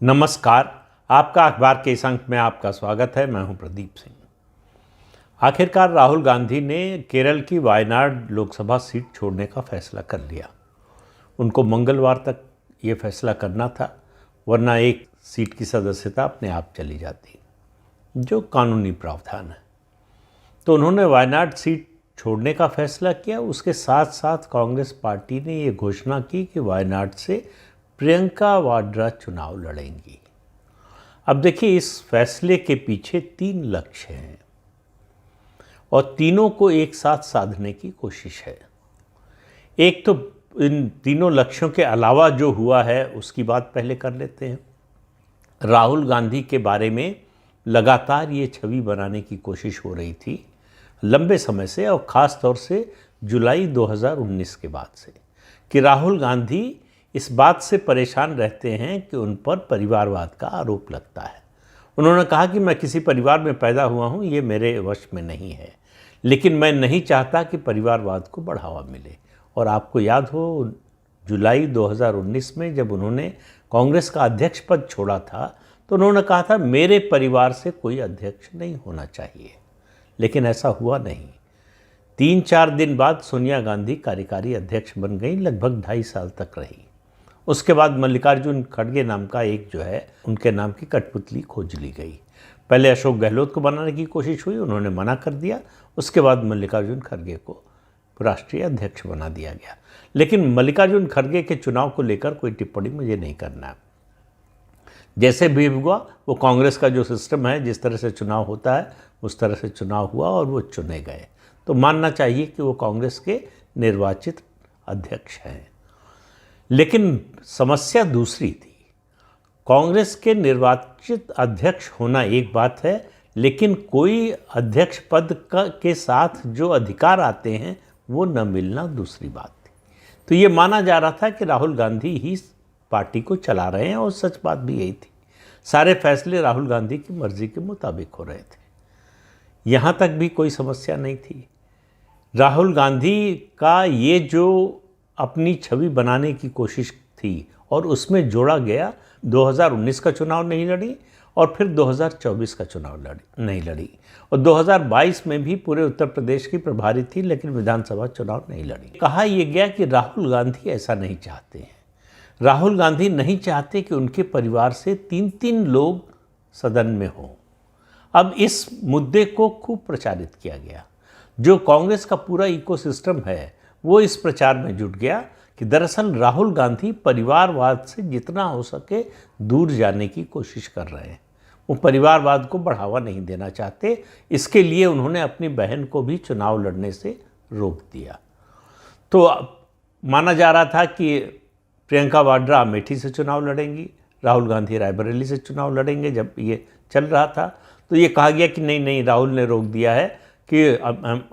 नमस्कार। आपका अखबार के इस अंक में आपका स्वागत है। मैं हूं प्रदीप सिंह। आखिरकार राहुल गांधी ने केरल की वायनाड लोकसभा सीट छोड़ने का फैसला कर लिया। उनको मंगलवार तक ये फैसला करना था, वरना एक सीट की सदस्यता अपने आप चली जाती, जो कानूनी प्रावधान है। तो उन्होंने वायनाड सीट छोड़ने का फैसला किया। उसके साथ साथ कांग्रेस पार्टी ने ये घोषणा की कि वायनाड से प्रियंका वाड्रा चुनाव लड़ेंगी। अब देखिए, इस फैसले के पीछे 3 लक्ष्य हैं और तीनों को एक साथ साधने की कोशिश है। एक तो इन तीनों लक्ष्यों के अलावा जो हुआ है उसकी बात पहले कर लेते हैं। राहुल गांधी के बारे में लगातार ये छवि बनाने की कोशिश हो रही थी लंबे समय से, और ख़ास तौर से जुलाई 2019 के बाद से, कि राहुल गांधी इस बात से परेशान रहते हैं कि उन पर परिवारवाद का आरोप लगता है। उन्होंने कहा कि मैं किसी परिवार में पैदा हुआ हूं, ये मेरे वश में नहीं है, लेकिन मैं नहीं चाहता कि परिवारवाद को बढ़ावा मिले। और आपको याद हो, जुलाई 2019 में जब उन्होंने कांग्रेस का अध्यक्ष पद छोड़ा था तो उन्होंने कहा था मेरे परिवार से कोई अध्यक्ष नहीं होना चाहिए, लेकिन ऐसा हुआ नहीं। 3-4 दिन बाद सोनिया गांधी कार्यकारी अध्यक्ष बन गई, लगभग 2.5 साल तक रही। उसके बाद मल्लिकार्जुन खड़गे नाम का एक जो है उनके नाम की कठपुतली खोज ली गई। पहले अशोक गहलोत को बनाने की कोशिश हुई, उन्होंने मना कर दिया। उसके बाद मल्लिकार्जुन खड़गे को राष्ट्रीय अध्यक्ष बना दिया गया। लेकिन मल्लिकार्जुन खड़गे के चुनाव को लेकर कोई टिप्पणी मुझे नहीं करना है। जैसे भी हुआ, वो कांग्रेस का जो सिस्टम है, जिस तरह से चुनाव होता है उस तरह से चुनाव हुआ और वो चुने गए। तो मानना चाहिए कि वो कांग्रेस के निर्वाचित अध्यक्ष हैं। लेकिन समस्या दूसरी थी। कांग्रेस के निर्वाचित अध्यक्ष होना एक बात है, लेकिन कोई अध्यक्ष पद के साथ जो अधिकार आते हैं वो न मिलना दूसरी बात थी। तो ये माना जा रहा था कि राहुल गांधी ही पार्टी को चला रहे हैं, और सच बात भी यही थी। सारे फैसले राहुल गांधी की मर्जी के मुताबिक हो रहे थे। यहाँ तक भी कोई समस्या नहीं थी। राहुल गांधी का ये जो अपनी छवि बनाने की कोशिश थी और उसमें जोड़ा गया 2019 का चुनाव नहीं लड़ी, और फिर 2024 का चुनाव नहीं लड़ी, और 2022 में भी पूरे उत्तर प्रदेश की प्रभारी थी, लेकिन विधानसभा चुनाव नहीं लड़ी। कहा यह गया कि राहुल गांधी ऐसा नहीं चाहते हैं। राहुल गांधी नहीं चाहते कि उनके परिवार से 3-3 लोग सदन में हों। अब इस मुद्दे को खूब प्रचारित किया गया। जो कांग्रेस का पूरा इकोसिस्टम है वो इस प्रचार में जुट गया कि दरअसल राहुल गांधी परिवारवाद से जितना हो सके दूर जाने की कोशिश कर रहे हैं। वो परिवारवाद को बढ़ावा नहीं देना चाहते। इसके लिए उन्होंने अपनी बहन को भी चुनाव लड़ने से रोक दिया। तो माना जा रहा था कि प्रियंका वाड्रा अमेठी से चुनाव लड़ेंगी, राहुल गांधी रायबरेली से चुनाव लड़ेंगे। जब ये चल रहा था तो ये कहा गया कि नहीं, राहुल ने रोक दिया है कि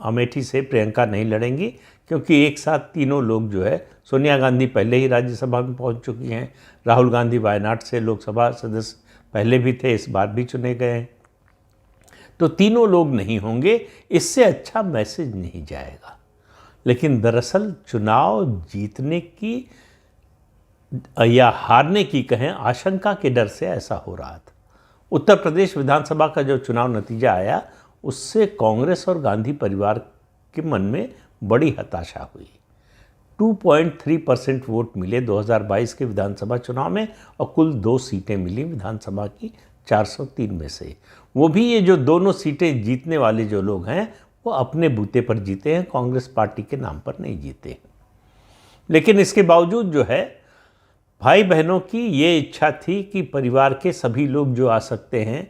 अमेठी से प्रियंका नहीं लड़ेंगी, क्योंकि एक साथ तीनों लोग जो है, सोनिया गांधी पहले ही राज्यसभा में पहुंच चुकी हैं, राहुल गांधी वायनाड से लोकसभा सदस्य पहले भी थे, इस बार भी चुने गए हैं, तो तीनों लोग नहीं होंगे, इससे अच्छा मैसेज नहीं जाएगा। लेकिन दरअसल चुनाव जीतने की या हारने की कहें आशंका के डर से ऐसा हो रहा था। उत्तर प्रदेश विधानसभा का जो चुनाव नतीजा आया उससे कांग्रेस और गांधी परिवार के मन में बड़ी हताशा हुई। 2.3% वोट मिले 2022 के विधानसभा चुनाव में, और कुल 2 सीटें मिली विधानसभा की 403 में से। वो भी ये जो दोनों सीटें जीतने वाले जो लोग हैं वो अपने बूते पर जीते हैं, कांग्रेस पार्टी के नाम पर नहीं जीते। लेकिन इसके बावजूद जो है, भाई बहनों की ये इच्छा थी कि परिवार के सभी लोग जो आ सकते हैं,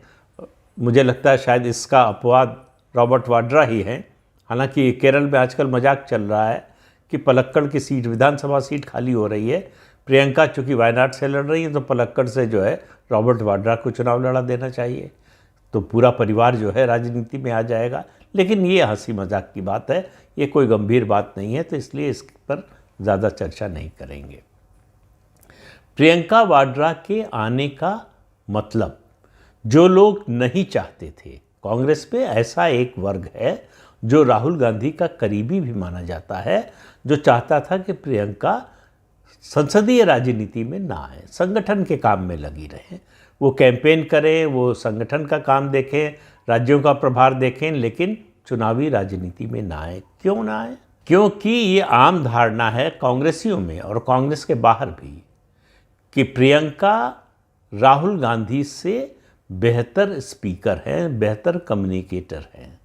मुझे लगता है शायद इसका अपवाद रॉबर्ट वाड्रा ही हैं। हालांकि केरल में आजकल मजाक चल रहा है कि पलक्कड़ की सीट, विधानसभा सीट खाली हो रही है। प्रियंका चूँकि वायनाड से लड़ रही है तो पलक्कड़ से जो है रॉबर्ट वाड्रा को चुनाव लड़ा देना चाहिए, तो पूरा परिवार जो है राजनीति में आ जाएगा। लेकिन ये हंसी मजाक की बात है, ये कोई गंभीर बात नहीं है, तो इसलिए इस पर ज़्यादा चर्चा नहीं करेंगे। प्रियंका वाड्रा के आने का मतलब, जो लोग नहीं चाहते थे, कांग्रेस में ऐसा एक वर्ग है जो राहुल गांधी का करीबी भी माना जाता है, जो चाहता था कि प्रियंका संसदीय राजनीति में ना आए, संगठन के काम में लगी रहें। वो कैंपेन करें, वो संगठन का काम देखें, राज्यों का प्रभार देखें, लेकिन चुनावी राजनीति में ना आए। क्यों ना आए? क्योंकि ये आम धारणा है कांग्रेसियों में और कांग्रेस के बाहर भी कि प्रियंका राहुल गांधी से बेहतर स्पीकर हैं, बेहतर कम्युनिकेटर हैं,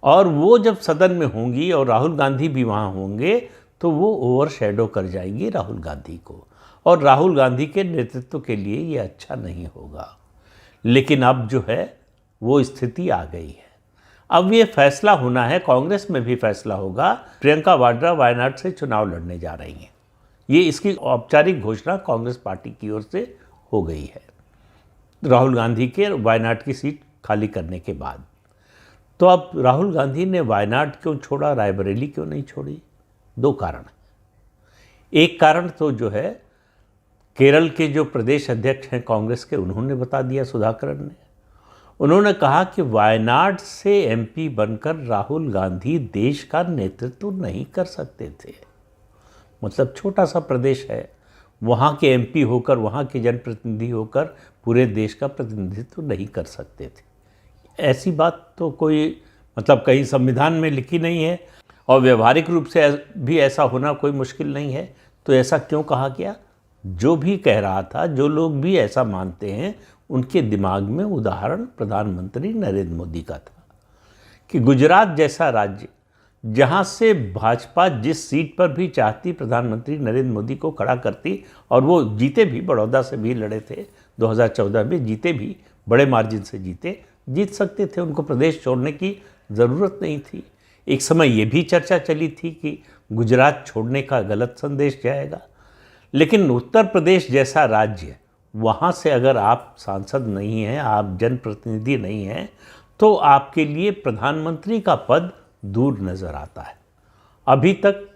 और वो जब सदन में होंगी और राहुल गांधी भी वहाँ होंगे तो वो ओवरशैडो कर जाएंगी राहुल गांधी को, और राहुल गांधी के नेतृत्व के लिए ये अच्छा नहीं होगा। लेकिन अब जो है वो स्थिति आ गई है। अब ये फैसला होना है, कांग्रेस में भी फैसला होगा। प्रियंका वाड्रा वायनाड से चुनाव लड़ने जा रही हैं, ये इसकी औपचारिक घोषणा कांग्रेस पार्टी की ओर से हो गई है राहुल गांधी के वायनाड की सीट खाली करने के बाद। तो अब राहुल गांधी ने वायनाड क्यों छोड़ा, रायबरेली क्यों नहीं छोड़ी? दो कारण। एक कारण तो जो है केरल के जो प्रदेश अध्यक्ष हैं कांग्रेस के, उन्होंने बता दिया, सुधाकरन ने। उन्होंने कहा कि वायनाड से एमपी बनकर राहुल गांधी देश का नेतृत्व नहीं कर सकते थे। मतलब छोटा सा प्रदेश है, वहाँ के एमपी होकर, वहाँ के जनप्रतिनिधि होकर पूरे देश का प्रतिनिधित्व नहीं कर सकते थे। ऐसी बात तो कोई मतलब कहीं संविधान में लिखी नहीं है, और व्यवहारिक रूप से भी ऐसा होना कोई मुश्किल नहीं है। तो ऐसा क्यों कहा गया? जो भी कह रहा था, जो लोग भी ऐसा मानते हैं, उनके दिमाग में उदाहरण प्रधानमंत्री नरेंद्र मोदी का था कि गुजरात जैसा राज्य, जहां से भाजपा जिस सीट पर भी चाहती प्रधानमंत्री नरेंद्र मोदी को खड़ा करती, और वो जीते भी, बड़ौदा से भी लड़े थे 2014 में, जीते भी, बड़े मार्जिन से जीत सकते थे, उनको प्रदेश छोड़ने की ज़रूरत नहीं थी। एक समय ये भी चर्चा चली थी कि गुजरात छोड़ने का गलत संदेश जाएगा। लेकिन उत्तर प्रदेश जैसा राज्य, वहाँ से अगर आप सांसद नहीं हैं, आप जनप्रतिनिधि नहीं हैं, तो आपके लिए प्रधानमंत्री का पद दूर नज़र आता है। अभी तक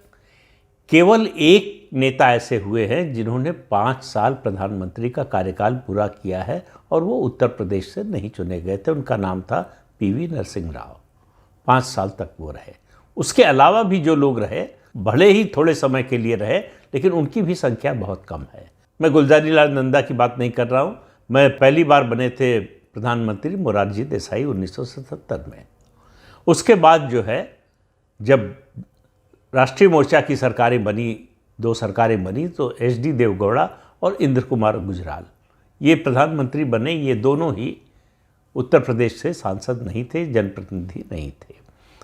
केवल एक नेता ऐसे हुए हैं जिन्होंने 5 साल प्रधानमंत्री का कार्यकाल पूरा किया है, और वो उत्तर प्रदेश से नहीं चुने गए थे। उनका नाम था पीवी नरसिंह राव। 5 साल तक वो रहे। उसके अलावा भी जो लोग रहे, भले ही थोड़े समय के लिए रहे, लेकिन उनकी भी संख्या बहुत कम है। मैं गुलजारी लाल नंदा की बात नहीं कर रहा हूँ। मैं पहली बार बने थे प्रधानमंत्री मोरारजी देसाई 1977 में। उसके बाद जो है, जब राष्ट्रीय मोर्चा की सरकारें बनी, 2 सरकारें बनी, तो HD देवगौड़ा और इंद्र कुमार गुजराल ये प्रधानमंत्री बने। ये दोनों ही उत्तर प्रदेश से सांसद नहीं थे, जनप्रतिनिधि नहीं थे।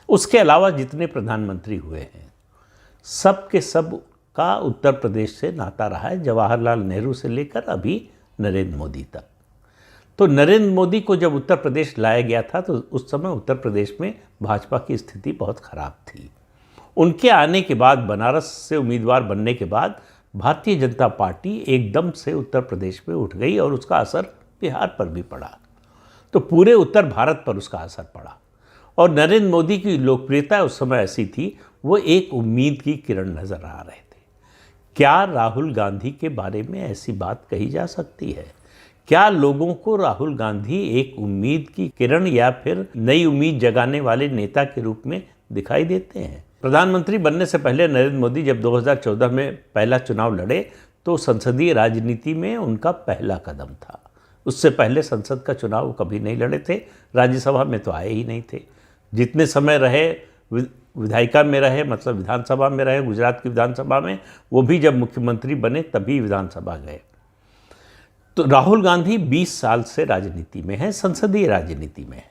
उसके अलावा जितने प्रधानमंत्री हुए हैं, सब के सब का उत्तर प्रदेश से नाता रहा है, जवाहरलाल नेहरू से लेकर अभी नरेंद्र मोदी तक। तो नरेंद्र मोदी को जब उत्तर प्रदेश लाया गया था, तो उस समय उत्तर प्रदेश में भाजपा की स्थिति बहुत खराब थी। उनके आने के बाद, बनारस से उम्मीदवार बनने के बाद, भारतीय जनता पार्टी एकदम से उत्तर प्रदेश में उठ गई, और उसका असर बिहार पर भी पड़ा। तो पूरे उत्तर भारत पर उसका असर पड़ा। और नरेंद्र मोदी की लोकप्रियता उस समय ऐसी थी, वो एक उम्मीद की किरण नज़र आ रहे थे। क्या राहुल गांधी के बारे में ऐसी बात कही जा सकती है? क्या लोगों को राहुल गांधी एक उम्मीद की किरण या फिर नई उम्मीद जगाने वाले नेता के रूप में दिखाई देते हैं? प्रधानमंत्री बनने से पहले नरेंद्र मोदी जब 2014 में पहला चुनाव लड़े, तो संसदीय राजनीति में उनका पहला कदम था। उससे पहले संसद का चुनाव कभी नहीं लड़े थे, राज्यसभा में तो आए ही नहीं थे। जितने समय रहे विधायिका में रहे, मतलब विधानसभा में रहे, गुजरात की विधानसभा में, वो भी जब मुख्यमंत्री बने तभी विधानसभा गए। तो राहुल गांधी 20 साल से राजनीति में है, संसदीय राजनीति में है,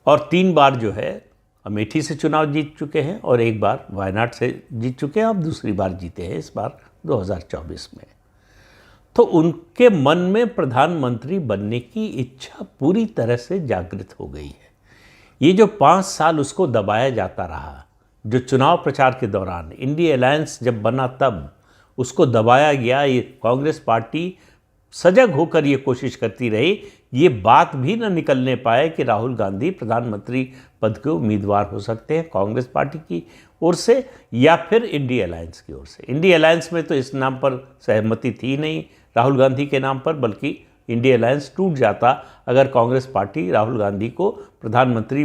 और 3 बार जो है अमेठी से चुनाव जीत चुके हैं, और 1 बार वायनाड से जीत चुके हैं। अब दूसरी बार जीते हैं इस बार 2024 में। तो उनके मन में प्रधानमंत्री बनने की इच्छा पूरी तरह से जागृत हो गई है। ये जो 5 साल उसको दबाया जाता रहा, जो चुनाव प्रचार के दौरान इंडिया अलायंस जब बना तब उसको दबाया गया, ये कांग्रेस पार्टी सजग होकर ये कोशिश करती रही, ये बात भी न निकलने पाए कि राहुल गांधी प्रधानमंत्री पद के उम्मीदवार हो सकते हैं कांग्रेस पार्टी की ओर से या फिर इंडिया अलायंस की ओर से। इंडिया अलायंस में तो इस नाम पर सहमति थी नहीं राहुल गांधी के नाम पर, बल्कि इंडिया अलायंस टूट जाता अगर कांग्रेस पार्टी राहुल गांधी को प्रधानमंत्री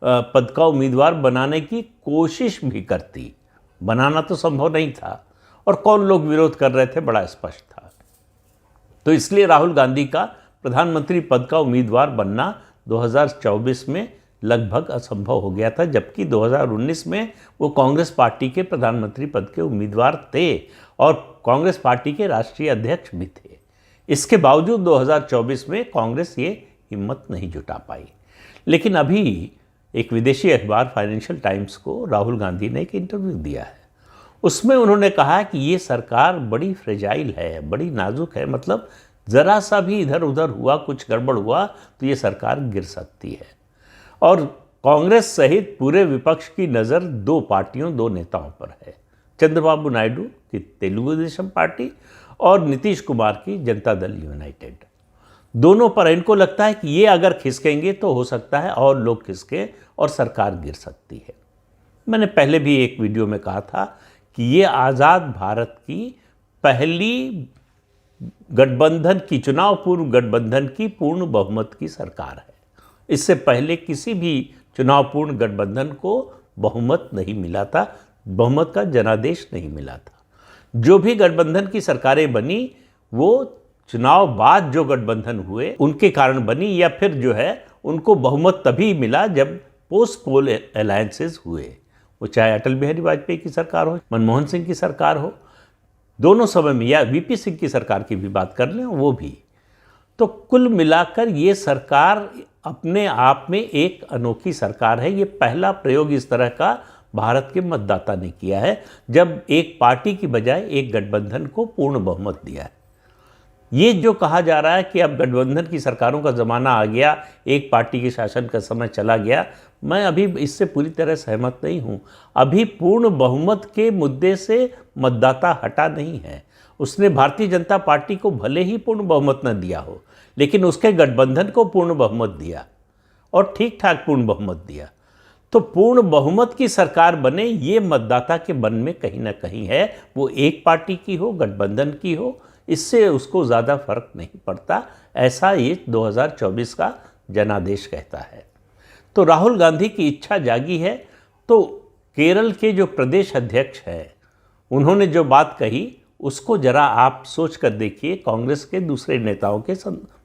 पद का उम्मीदवार बनाने की कोशिश भी करती। बनाना तो संभव नहीं था, और कौन लोग विरोध कर रहे थे बड़ा स्पष्ट था। तो इसलिए राहुल गांधी का प्रधानमंत्री पद का उम्मीदवार बनना 2024 में लगभग असंभव हो गया था, जबकि 2019 में वो कांग्रेस पार्टी के प्रधानमंत्री पद के उम्मीदवार थे और कांग्रेस पार्टी के राष्ट्रीय अध्यक्ष भी थे। इसके बावजूद 2024 में कांग्रेस ये हिम्मत नहीं जुटा पाई। लेकिन अभी एक विदेशी अखबार फाइनेंशियल टाइम्स को राहुल गांधी ने एक इंटरव्यू दिया है। उसमें उन्होंने कहा कि ये सरकार बड़ी फ्रेजाइल है, बड़ी नाजुक है, मतलब ज़रा सा भी इधर उधर हुआ, कुछ गड़बड़ हुआ तो ये सरकार गिर सकती है। और कांग्रेस सहित पूरे विपक्ष की नज़र दो पार्टियों, दो नेताओं पर है, चंद्रबाबू नायडू की तेलुगु देशम पार्टी और नीतीश कुमार की जनता दल यूनाइटेड। दोनों पर इनको लगता है कि ये अगर खिसकेंगे तो हो सकता है और लोग खिसके और सरकार गिर सकती है। मैंने पहले भी एक वीडियो में कहा था कि ये आज़ाद भारत की पहली गठबंधन की, चुनाव पूर्व गठबंधन की पूर्ण बहुमत की सरकार है। इससे पहले किसी भी चुनाव पूर्ण गठबंधन को बहुमत नहीं मिला था, बहुमत का जनादेश नहीं मिला था। जो भी गठबंधन की सरकारें बनी वो चुनाव बाद जो गठबंधन हुए उनके कारण बनी, या फिर जो है उनको बहुमत तभी मिला जब पोस्ट पोल अलायंसेस हुए। वो चाहे अटल बिहारी वाजपेयी की सरकार हो, मनमोहन सिंह की सरकार हो, दोनों समय में, या वीपी सिंह की सरकार की भी बात कर लें वो भी। तो कुल मिलाकर ये सरकार अपने आप में एक अनोखी सरकार है। ये पहला प्रयोग इस तरह का भारत के मतदाता ने किया है जब एक पार्टी की बजाय एक गठबंधन को पूर्ण बहुमत दिया है। ये जो कहा जा रहा है कि अब गठबंधन की सरकारों का ज़माना आ गया, एक पार्टी के शासन का समय चला गया, मैं अभी इससे पूरी तरह सहमत नहीं हूँ। अभी पूर्ण बहुमत के मुद्दे से मतदाता हटा नहीं है। उसने भारतीय जनता पार्टी को भले ही पूर्ण बहुमत न दिया हो, लेकिन उसके गठबंधन को पूर्ण बहुमत दिया और ठीक ठाक पूर्ण बहुमत दिया। तो पूर्ण बहुमत की सरकार बने, ये मतदाता के मन में कहीं ना कहीं है, वो एक पार्टी की हो, गठबंधन की हो, इससे उसको ज़्यादा फर्क नहीं पड़ता। ऐसा ये 2024 का जनादेश कहता है। तो राहुल गांधी की इच्छा जागी है। तो केरल के जो प्रदेश अध्यक्ष हैं उन्होंने जो बात कही उसको जरा आप सोच कर देखिए कांग्रेस के दूसरे नेताओं के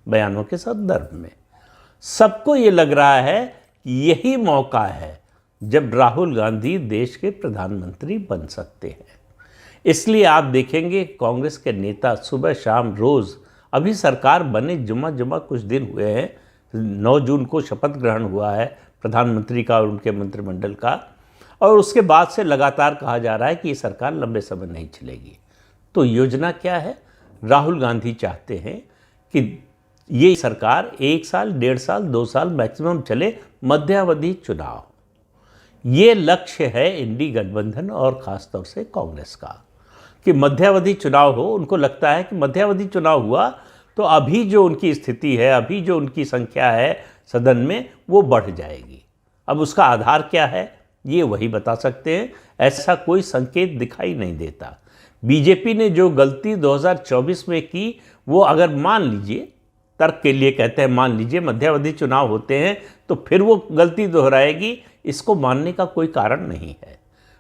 बयानों के संदर्भ में। सबको ये लग रहा है कि यही मौका है जब राहुल गांधी देश के प्रधानमंत्री बन सकते हैं। इसलिए आप देखेंगे कांग्रेस के नेता सुबह शाम रोज़, अभी सरकार बने जुमा कुछ दिन हुए हैं, 9 जून को शपथ ग्रहण हुआ है प्रधानमंत्री का और उनके मंत्रिमंडल का, और उसके बाद से लगातार कहा जा रहा है कि ये सरकार लंबे समय नहीं चलेगी। तो योजना क्या है? राहुल गांधी चाहते हैं कि ये सरकार 1 साल, 1.5 साल, 2 साल मैक्सिमम चले, मध्यावधि चुनाव। ये लक्ष्य है इंडी गठबंधन और ख़ासतौर से कांग्रेस का कि मध्यावधि चुनाव हो। उनको लगता है कि मध्यावधि चुनाव हुआ तो अभी जो उनकी स्थिति है, अभी जो उनकी संख्या है सदन में, वो बढ़ जाएगी। अब उसका आधार क्या है ये वही बता सकते हैं। ऐसा कोई संकेत दिखाई नहीं देता। बीजेपी ने जो गलती 2024 में की, वो अगर मान लीजिए, तर्क के लिए कहते हैं, मान लीजिए मध्यावधि चुनाव होते हैं तो फिर वो गलती दोहराएगी, इसको मानने का कोई कारण नहीं है।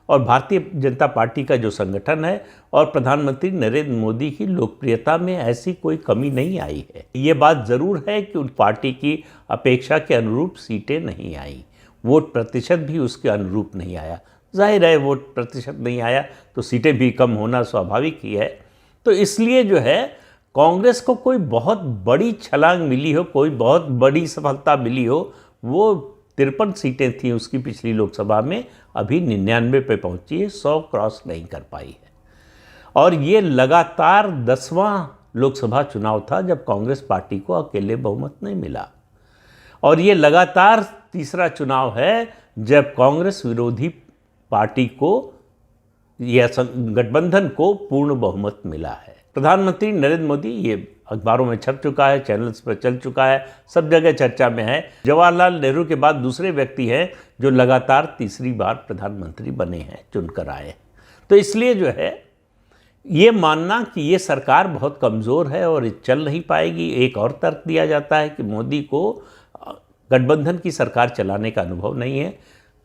और भारतीय जनता पार्टी का जो संगठन है और प्रधानमंत्री नरेंद्र मोदी की लोकप्रियता में ऐसी कोई कमी नहीं आई है। ये बात ज़रूर है कि उन पार्टी की अपेक्षा के अनुरूप सीटें नहीं आई, वोट प्रतिशत भी उसके अनुरूप नहीं आया। जाहिर है वोट प्रतिशत नहीं आया तो सीटें भी कम होना स्वाभाविक ही है। तो इसलिए जो है कांग्रेस को कोई बहुत बड़ी छलांग मिली हो, कोई बहुत बड़ी सफलता मिली हो, वो 53 सीटें थी उसकी पिछली लोकसभा में, अभी 99 पे पहुंची है, 100 क्रॉस नहीं कर पाई है। और ये लगातार 10वां लोकसभा चुनाव था जब कांग्रेस पार्टी को अकेले बहुमत नहीं मिला, और ये लगातार तीसरा चुनाव है जब कांग्रेस विरोधी पार्टी को या गठबंधन को पूर्ण बहुमत मिला है। प्रधानमंत्री नरेंद्र मोदी, ये अखबारों में छप चुका है, चैनल्स पर चल चुका है, सब जगह चर्चा में है, जवाहरलाल नेहरू के बाद दूसरे व्यक्ति हैं जो लगातार तीसरी बार प्रधानमंत्री बने हैं, चुनकर आए। तो इसलिए जो है ये मानना कि ये सरकार बहुत कमज़ोर है और चल नहीं पाएगी। एक और तर्क दिया जाता है कि मोदी को गठबंधन की सरकार चलाने का अनुभव नहीं है।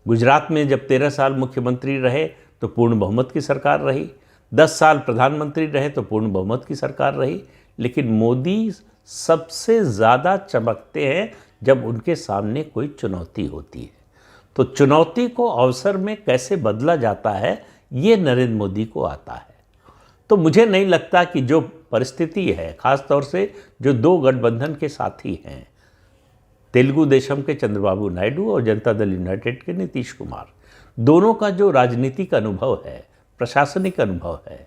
गुजरात में जब 13 साल मुख्यमंत्री रहे तो पूर्ण बहुमत की सरकार रही। 10 साल प्रधानमंत्री रहे तो पूर्ण बहुमत की सरकार रही, लेकिन मोदी सबसे ज़्यादा चमकते हैं जब उनके सामने कोई चुनौती होती है। तो चुनौती को अवसर में कैसे बदला जाता है, ये नरेंद्र मोदी को आता है। तो मुझे नहीं लगता कि जो परिस्थिति है, ख़ास तौर से जो दो गठबंधन के साथी हैं, तेलुगु देशम के चंद्रबाबू नायडू और जनता दल यूनाइटेड के नीतीश कुमार, दोनों का जो राजनीतिक अनुभव है, प्रशासनिक अनुभव है,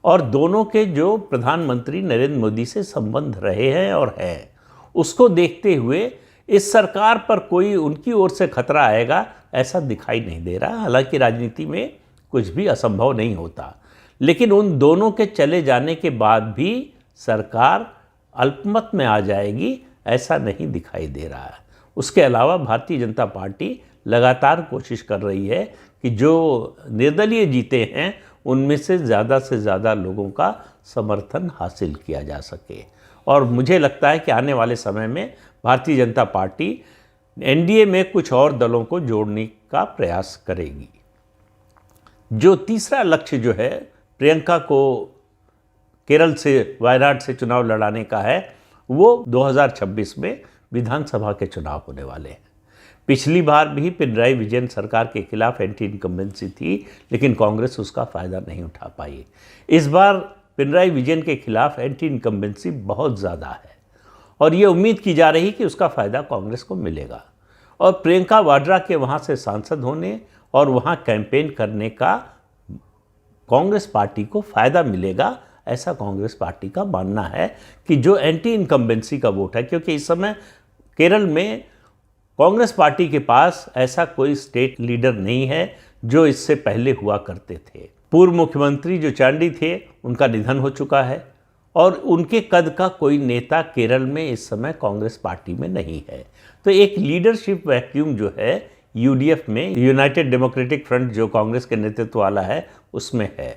और दोनों के जो प्रधानमंत्री नरेंद्र मोदी से संबंध रहे हैं और हैं, उसको देखते हुए इस सरकार पर कोई उनकी ओर से खतरा आएगा ऐसा दिखाई नहीं दे रहा। हालांकि राजनीति में कुछ भी असंभव नहीं होता, लेकिन उन दोनों के चले जाने के बाद भी सरकार अल्पमत में आ जाएगी ऐसा नहीं दिखाई दे रहा है। उसके अलावा भारतीय जनता पार्टी लगातार कोशिश कर रही है कि जो निर्दलीय जीते हैं उनमें से ज़्यादा लोगों का समर्थन हासिल किया जा सके। और मुझे लगता है कि आने वाले समय में भारतीय जनता पार्टी एनडीए में कुछ और दलों को जोड़ने का प्रयास करेगी। जो तीसरा लक्ष्य जो है प्रियंका को केरल से, वायनाड से चुनाव लड़ाने का है, वो 2026 में विधानसभा के चुनाव होने वाले हैं। पिछली बार भी पिनराई विजयन सरकार के खिलाफ एंटी इनकम्बेंसी थी, लेकिन कांग्रेस उसका फ़ायदा नहीं उठा पाई। इस बार पिनराई विजयन के खिलाफ एंटी इनकम्बेंसी बहुत ज़्यादा है और ये उम्मीद की जा रही कि उसका फ़ायदा कांग्रेस को मिलेगा। और प्रियंका वाड्रा के वहाँ से सांसद होने और वहाँ कैंपेन करने का कांग्रेस पार्टी को फ़ायदा मिलेगा, ऐसा कांग्रेस पार्टी का मानना है कि जो एंटी इनकम्बेंसी का वोट है, क्योंकि इस समय केरल में कांग्रेस पार्टी के पास ऐसा कोई स्टेट लीडर नहीं है जो इससे पहले हुआ करते थे। पूर्व मुख्यमंत्री जो चांडी थे उनका निधन हो चुका है और उनके कद का कोई नेता केरल में इस समय कांग्रेस पार्टी में नहीं है। तो एक लीडरशिप वैक्यूम जो है यूडीएफ में, यूनाइटेड डेमोक्रेटिक फ्रंट जो कांग्रेस के नेतृत्व वाला है, उसमें है।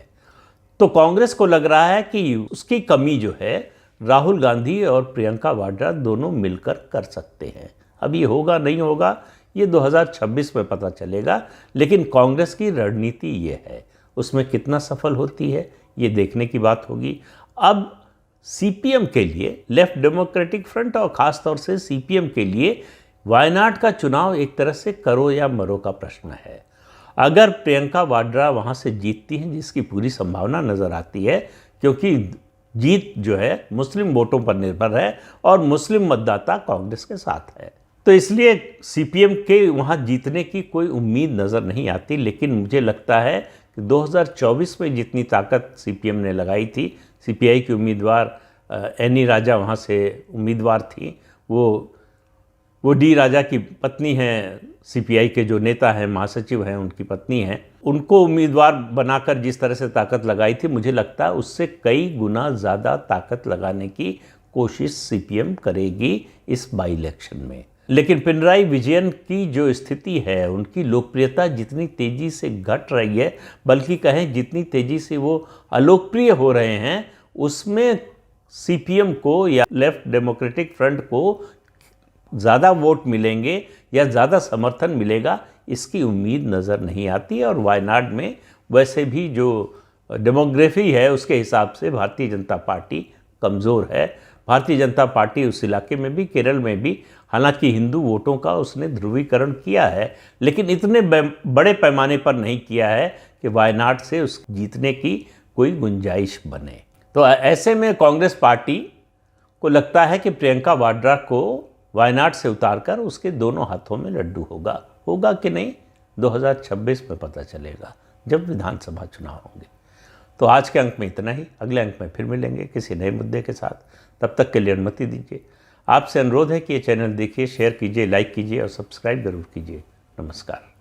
तो कांग्रेस को लग रहा है कि उसकी कमी जो है राहुल गांधी और प्रियंका वाड्रा दोनों मिलकर कर सकते हैं। अब ये होगा नहीं होगा ये 2026 में पता चलेगा, लेकिन कांग्रेस की रणनीति ये है, उसमें कितना सफल होती है ये देखने की बात होगी। अब सीपीएम के लिए, लेफ्ट डेमोक्रेटिक फ्रंट और ख़ास तौर से सीपीएम के लिए वायनाड का चुनाव एक तरह से करो या मरो का प्रश्न है। अगर प्रियंका वाड्रा वहाँ से जीतती हैं, जिसकी पूरी संभावना नज़र आती है, क्योंकि जीत जो है मुस्लिम वोटों पर निर्भर है और मुस्लिम मतदाता कांग्रेस के साथ है, तो इसलिए सीपीएम के वहाँ जीतने की कोई उम्मीद नज़र नहीं आती। लेकिन मुझे लगता है कि 2024 में जितनी ताकत सीपीएम ने लगाई थी, सीपीआई की उम्मीदवार एनी राजा वहाँ से उम्मीदवार थी, वो डी राजा की पत्नी हैं, सीपीआई के जो नेता हैं, महासचिव हैं, उनकी पत्नी हैं, उनको उम्मीदवार बनाकर जिस तरह से ताकत लगाई थी, मुझे लगता है उससे कई गुना ज़्यादा ताकत लगाने की कोशिश सीपीएम करेगी इस बाई इलेक्शन में। लेकिन पिनराई विजयन की जो स्थिति है, उनकी लोकप्रियता जितनी तेज़ी से घट रही है, बल्कि कहें जितनी तेज़ी से वो अलोकप्रिय हो रहे हैं, उसमें सीपीएम को या लेफ्ट डेमोक्रेटिक फ्रंट को ज़्यादा वोट मिलेंगे या ज़्यादा समर्थन मिलेगा, इसकी उम्मीद नज़र नहीं आती। और वायनाड में वैसे भी जो डेमोग्राफी है उसके हिसाब से भारतीय जनता पार्टी कमज़ोर है। भारतीय जनता पार्टी उस इलाके में भी, केरल में भी, हालांकि हिंदू वोटों का उसने ध्रुवीकरण किया है, लेकिन इतने बड़े पैमाने पर नहीं किया है कि वायनाड से उस जीतने की कोई गुंजाइश बने। तो ऐसे में कांग्रेस पार्टी को लगता है कि प्रियंका वाड्रा को वायनाड से उतारकर उसके दोनों हाथों में लड्डू होगा कि नहीं 2026 में पता चलेगा, जब विधानसभा चुनाव होंगे। तो आज के अंक में इतना ही, अगले अंक में फिर मिलेंगे किसी नए मुद्दे के साथ। तब तक के लिए अनुमति दीजिए। आपसे अनुरोध है कि ये चैनल देखिए, शेयर कीजिए, लाइक कीजिए और सब्सक्राइब जरूर कीजिए। नमस्कार।